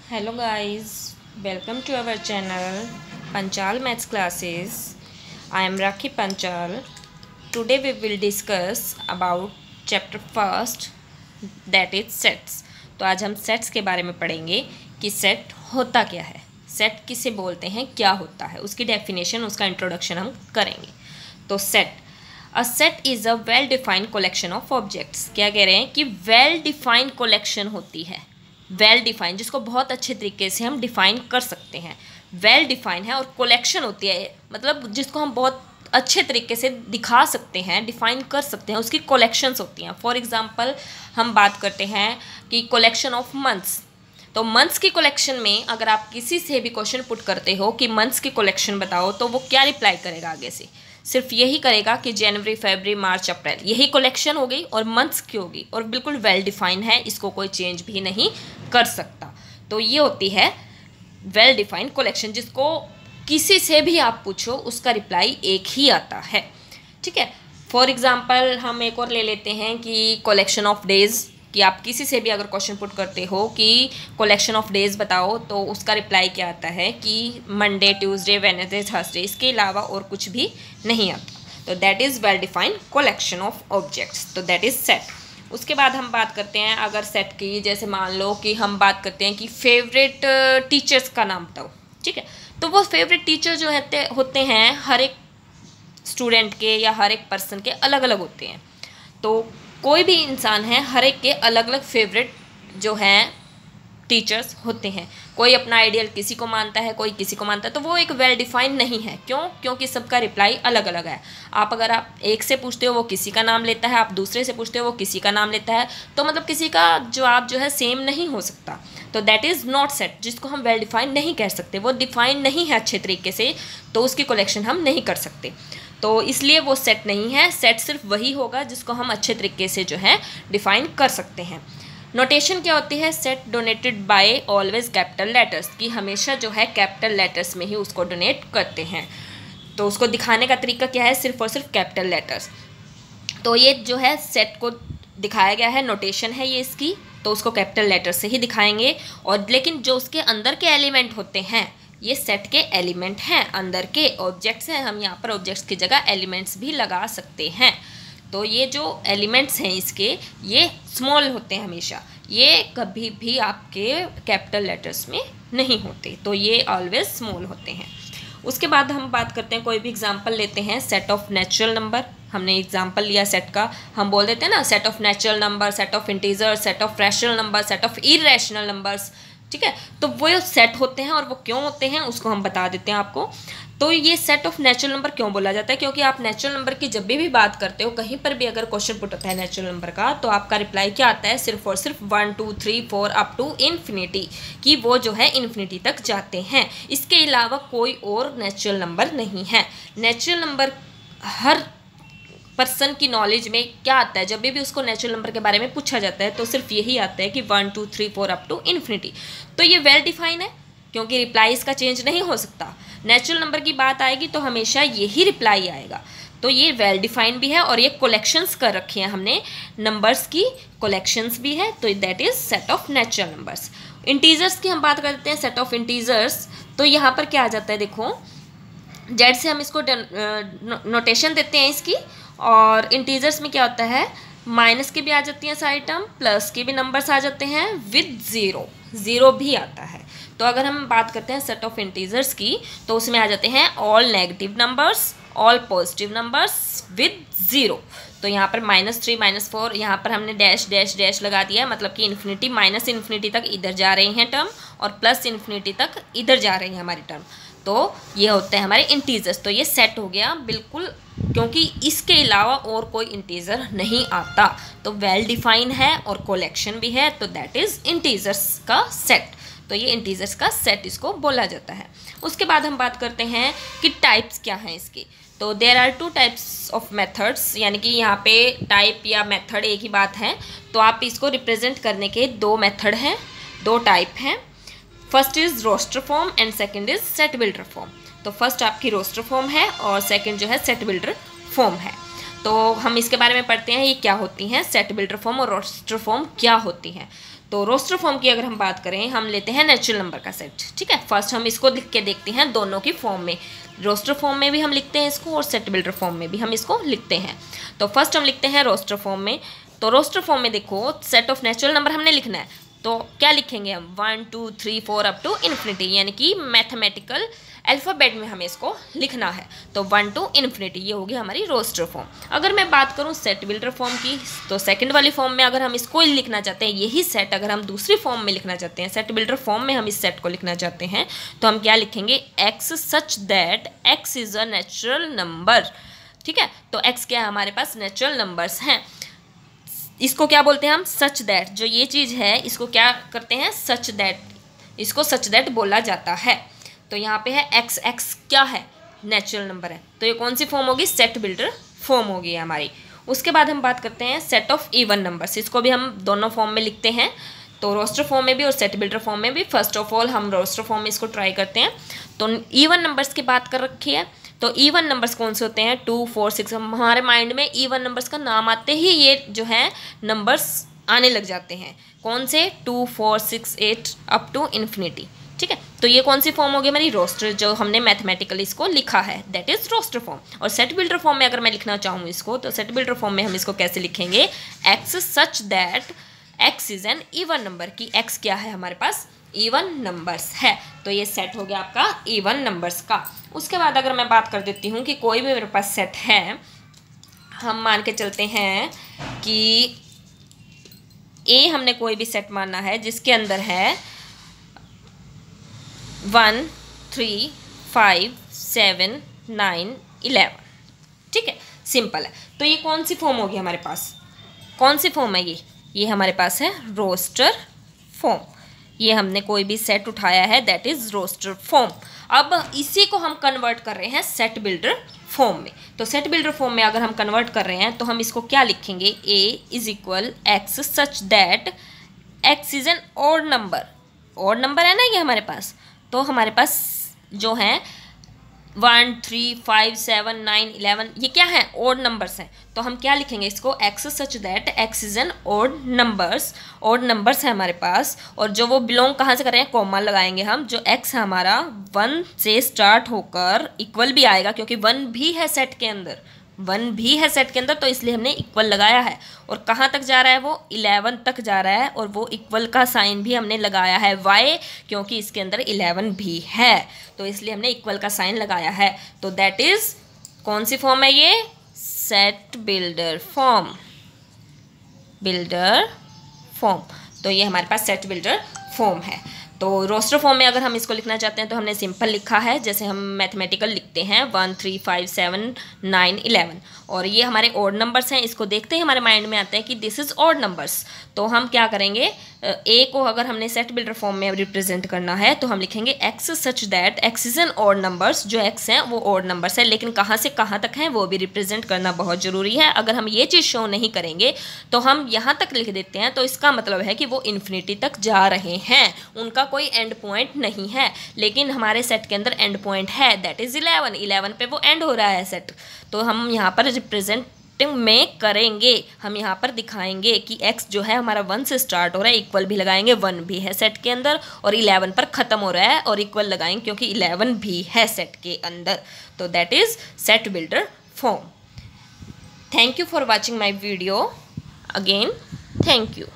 Hello guys, welcome to our channel Panchal Maths Classes. I am Rakhi Panchal. Today we will discuss about chapter first, that is sets. तो आज हम sets के बारे में पढ़ेंगे कि सेट होता क्या है, सेट किसे बोलते हैं, क्या होता है, उसकी डेफिनेशन, उसका इंट्रोडक्शन हम करेंगे। तो a set is a well defined collection of objects. क्या कह रहे हैं कि वेल डिफाइंड कलेक्शन होती है, वेल डिफाइंड जिसको बहुत अच्छे तरीके से हम डिफाइन कर सकते हैं, वेल डिफाइन है। और कलेक्शन होती है मतलब जिसको हम बहुत अच्छे तरीके से दिखा सकते हैं, डिफाइन कर सकते हैं, उसकी कलेक्शंस होती हैं। फॉर एग्जांपल हम बात करते हैं कि कलेक्शन ऑफ मंथ्स। तो मंथ्स की कलेक्शन में अगर आप किसी से भी क्वेश्चन पुट करते हो कि मंथ्स की कलेक्शन बताओ, तो वो क्या रिप्लाई करेगा आगे से? सिर्फ यही करेगा कि जनवरी, फरवरी, मार्च, अप्रैल, यही कलेक्शन हो गई और मंथ्स की होगी और बिल्कुल वेल डिफाइंड है, इसको कोई चेंज भी नहीं कर सकता। तो ये होती है वेल डिफाइंड कलेक्शन, जिसको किसी से भी आप पूछो उसका रिप्लाई एक ही आता है। ठीक है, फॉर एग्जांपल हम एक और ले लेते हैं कि कलेक्शन ऑफ डेज, कि आप किसी से भी अगर क्वेश्चन पुट करते हो कि कलेक्शन ऑफ डेज बताओ, तो उसका रिप्लाई क्या आता है कि मंडे, ट्यूसडे, वेडनेसडे, थर्सडे, इसके अलावा और कुछ भी नहीं आता। तो that is well defined collection of objects. तो दैट इज़ सेट। उसके बाद हम बात करते हैं अगर सेट की, जैसे मान लो कि हम बात करते हैं कि फेवरेट टीचर्स का नाम बताओ। ठीक है, तो वो फेवरेट टीचर जो होते हैं हर एक स्टूडेंट के या हर एक पर्सन के अलग अलग होते हैं। तो कोई भी इंसान है, हर एक के अलग अलग फेवरेट जो हैं टीचर्स होते हैं। कोई अपना आइडियल किसी को मानता है, कोई किसी को मानता है, तो वो एक वेल डिफाइंड नहीं है। क्यों? क्योंकि सबका रिप्लाई अलग अलग है। अगर आप एक से पूछते हो वो किसी का नाम लेता है, आप दूसरे से पूछते हो वो किसी का नाम लेता है, तो मतलब किसी का जवाब जो है सेम नहीं हो सकता। तो दैट इज़ नॉट सेट, जिसको हम वेल डिफाइंड नहीं कह सकते, वो डिफाइंड नहीं है अच्छे तरीके से, तो उसकी कलेक्शन हम नहीं कर सकते। तो इसलिए वो सेट नहीं है। सेट सिर्फ वही होगा जिसको हम अच्छे तरीके से जो है डिफाइन कर सकते हैं। नोटेशन क्या होती है? Set donated bye always capital letters, की हमेशा जो है कैपिटल लेटर्स में ही उसको डोनेट करते हैं। तो उसको दिखाने का तरीका क्या है? सिर्फ और सिर्फ कैपिटल लेटर्स। तो ये जो है सेट को दिखाया गया है, नोटेशन है ये इसकी, तो उसको कैपिटल लेटर से ही दिखाएंगे। और लेकिन जो उसके अंदर के एलिमेंट होते हैं, ये सेट के एलिमेंट हैं, अंदर के ऑब्जेक्ट्स हैं। हम यहाँ पर ऑब्जेक्ट्स की जगह एलिमेंट्स भी लगा सकते हैं। तो ये जो एलिमेंट्स हैं इसके, ये स्मॉल होते हैं हमेशा, ये कभी भी आपके कैपिटल लेटर्स में नहीं होते, तो ये ऑलवेज स्मॉल होते हैं। उसके बाद हम बात करते हैं, कोई भी एग्जांपल लेते हैं, सेट ऑफ नेचुरल नंबर। हमने एग्जांपल लिया सेट का, हम बोल देते हैं ना set of natural number, set of integer, set of rational number, set of irrational numbers. ठीक है, तो वो सेट होते हैं और वो क्यों होते हैं उसको हम बता देते हैं आपको। तो ये सेट ऑफ नेचुरल नंबर क्यों बोला जाता है? क्योंकि आप नेचुरल नंबर की जब भी बात करते हो, कहीं पर भी अगर क्वेश्चन पुट होता है नेचुरल नंबर का, तो आपका रिप्लाई क्या आता है? सिर्फ और सिर्फ 1 2 3 4 अप टू इन्फिनिटी, कि वो जो है इन्फिनिटी तक जाते हैं। इसके अलावा कोई और नेचुरल नंबर नहीं है। नेचुरल नंबर हर पर्सन की नॉलेज में क्या आता है, जब भी उसको नेचुरल नंबर के बारे में पूछा जाता है, तो सिर्फ यही आता है कि 1 2 3 4 अप टू इन्फिनिटी। तो ये वेल डिफाइन है, क्योंकि रिप्लाई इसका चेंज नहीं हो सकता। नेचुरल नंबर की बात आएगी तो हमेशा यही रिप्लाई आएगा। तो ये वेल डिफाइंड भी है और ये कलेक्शंस कर रखी हैं हमने, नंबर्स की कलेक्शंस भी है। तो that is set of natural numbers. Integers की हम बात करते हैं, सेट ऑफ इंटीजर्स। तो यहाँ पर क्या आ जाता है, देखो जेड से हम इसको नोटेशन देते हैं इसकी। और इंटीजर्स में क्या होता है, माइनस की भी आ जाती हैं सारी टर्म, प्लस के भी नंबर्स आ जाते हैं, विद ज़ीरो, ज़ीरो भी आता है। तो अगर हम बात करते हैं सेट ऑफ इंटीजर्स की, तो उसमें आ जाते हैं all negative numbers, all positive numbers with zero. तो यहाँ पर -3 -4, यहाँ पर हमने डैश डैश डैश लगा दिया है, मतलब कि इन्फिनिटी, माइनस इन्फिनिटी तक इधर जा रही हैं टर्म और प्लस इन्फिनिटी तक इधर जा रही है हमारी टर्म। तो ये होते हैं हमारे इंटीजर्स। तो ये सेट हो गया बिल्कुल, क्योंकि इसके अलावा और कोई इंटीजर नहीं आता। तो वेल डिफाइन है और कलेक्शन भी है, तो दैट इज़ इंटीजर्स का सेट। तो ये इंटीजर्स का सेट इसको बोला जाता है। उसके बाद हम बात करते हैं कि टाइप्स क्या हैं इसके। तो there are 2 types of methods, यानी कि यहाँ पे टाइप या मेथड एक ही बात है। तो आप इसको रिप्रेजेंट करने के 2 मेथड हैं, 2 टाइप हैं। First is roster form and second is set builder form. तो फर्स्ट आपकी रोस्टर फॉर्म है और सेकंड जो है सेट बिल्डर फॉर्म है। तो हम इसके बारे में पढ़ते हैं, ये क्या होती हैं, सेट बिल्डर फॉर्म और रोस्टर फॉर्म क्या होती हैं। तो रोस्टर फॉर्म की अगर हम बात करें, हम लेते हैं नेचुरल नंबर का सेट, ठीक है। फर्स्ट हम इसको लिख के देखते हैं दोनों की फॉर्म में, रोस्टर फॉर्म में भी हम लिखते हैं इसको और सेट बिल्डर फॉर्म में भी हम इसको लिखते हैं। तो फर्स्ट हम लिखते हैं रोस्टर फॉर्म में। तो रोस्टर फॉर्म में देखो, सेट ऑफ नेचुरल नंबर हमने लिखना है, तो क्या लिखेंगे हम 1 2 3 4 अप टू इन्फिनिटी, यानी कि मैथमेटिकल अल्फ़ाबेट में हमें इसको लिखना है। तो 1 टू इन्फिनिटी, ये होगी हमारी रोस्टर फॉर्म। अगर मैं बात करूँ सेट बिल्डर फॉर्म की, तो सेकंड वाली फॉर्म में अगर हम इसको लिखना चाहते हैं, यही सेट अगर हम दूसरी फॉर्म में लिखना चाहते हैं, सेट बिल्डर फॉर्म में हम इस सेट को लिखना चाहते हैं, तो हम क्या लिखेंगे, x such that x is a natural number, ठीक है। तो एक्स क्या है, हमारे पास नेचुरल नंबर्स हैं। इसको क्या बोलते हैं हम, सच दैट, जो ये चीज़ है इसको क्या करते हैं, सच दैट, इसको सच दैट बोला जाता है। तो यहाँ पे है एक्स, एक्स क्या है, नेचुरल नंबर है, तो ये कौन सी फॉर्म होगी, सेट बिल्डर फॉर्म होगी हमारी। उसके बाद हम बात करते हैं सेट ऑफ इवन नंबर्स, इसको भी हम दोनों फॉर्म में लिखते हैं, तो रोस्टर फॉर्म में भी और सेट बिल्डर फॉर्म में भी। फर्स्ट ऑफ ऑल हम रोस्टर फॉर्म में इसको ट्राई करते हैं। तो इवन नंबर्स की बात कर रखी है, तो इवन नंबर्स कौन से होते हैं, 2 4 6। हमारे माइंड में इवन नंबर्स का नाम आते ही ये जो है नंबर्स आने लग जाते हैं, कौन से, 2 4 6 8 अप टू इन्फिनिटी, ठीक है। तो ये कौन सी फॉर्म होगी हमारी, रोस्टर, जो हमने मैथमेटिकली इसको लिखा है, दैट इज रोस्टर फॉर्म। और सेट बिल्डर फॉर्म में अगर मैं लिखना चाहूँ इसको, तो सेट बिल्डर फॉर्म में हम इसको कैसे लिखेंगे, x such that x is N even number, की एक्स क्या है, हमारे पास इवन नंबर्स है। तो ये सेट हो गया आपका इवन नंबर्स का। उसके बाद अगर मैं बात कर देती हूँ कि कोई भी मेरे पास सेट है, हम मान के चलते हैं कि ए हमने कोई भी सेट मानना है जिसके अंदर है 1 3 5 7 9 11, ठीक है, सिंपल है। तो ये कौन सी फॉर्म होगी हमारे पास, कौन सी फॉर्म है ये हमारे पास है रोस्टर फॉर्म। ये हमने कोई भी सेट उठाया है, दैट इज रोस्टर फॉर्म। अब इसी को हम कन्वर्ट कर रहे हैं सेट बिल्डर फॉर्म में। तो सेट बिल्डर फॉर्म में अगर हम कन्वर्ट कर रहे हैं, तो हम इसको क्या लिखेंगे, A is equal x such that x is an odd number, odd number है ना ये हमारे पास। तो हमारे पास जो है 1 3 5 7 9 11, ये क्या है, ऑड नंबर्स हैं। तो हम क्या लिखेंगे इसको, x such that x is an odd numbers, odd numbers है हमारे पास। और जो वो बिलोंग कहाँ से कर रहे हैं, कॉमा लगाएंगे हम, जो एक्स है हमारा 1 से स्टार्ट होकर इक्वल भी आएगा, क्योंकि 1 भी है सेट के अंदर, 1 भी है सेट के अंदर, तो इसलिए हमने इक्वल लगाया है। और कहाँ तक जा रहा है वो, 11 तक जा रहा है, और वो इक्वल का साइन भी हमने लगाया है, वाई, क्योंकि इसके अंदर 11 भी है, तो इसलिए हमने इक्वल का साइन लगाया है। तो दैट इज कौन सी फॉर्म है ये, set builder form, builder form. तो ये हमारे पास सेट बिल्डर फॉर्म है। तो रोस्टर फॉर्म में अगर हम इसको लिखना चाहते हैं, तो हमने सिंपल लिखा है, जैसे हम मैथमेटिकल लिखते हैं 1 3 5 7 9 11, और ये हमारे ऑड नंबर्स हैं। इसको देखते ही हमारे माइंड में आता है कि दिस इज़ ऑड नंबर्स। तो हम क्या करेंगे, ए को अगर हमने सेट बिल्डर फॉर्म में रिप्रेजेंट करना है, तो हम लिखेंगे x such that x is an odd numbers, जो एक्स हैं वो ऑड नंबर्स है, लेकिन कहाँ से कहाँ तक हैं वो भी रिप्रेजेंट करना बहुत ज़रूरी है। अगर हम ये चीज़ शो नहीं करेंगे, तो हम यहाँ तक लिख देते हैं, तो इसका मतलब है कि वो इन्फिनिटी तक जा रहे हैं, उनका कोई एंड पॉइंट नहीं है। लेकिन हमारे सेट के अंदर एंड पॉइंट है, दैट इज़ 11 पे वो एंड हो रहा है सेट। तो हम यहाँ पर रिप्रेजेंट में करेंगे, हम यहाँ पर दिखाएंगे कि x जो है हमारा 1 से स्टार्ट हो रहा है, इक्वल भी लगाएंगे, 1 भी है सेट के अंदर, और 11 पर ख़त्म हो रहा है, और इक्वल लगाएंगे क्योंकि 11 भी है सेट के अंदर। तो that is set builder form. Thank you for watching my video again, thank you.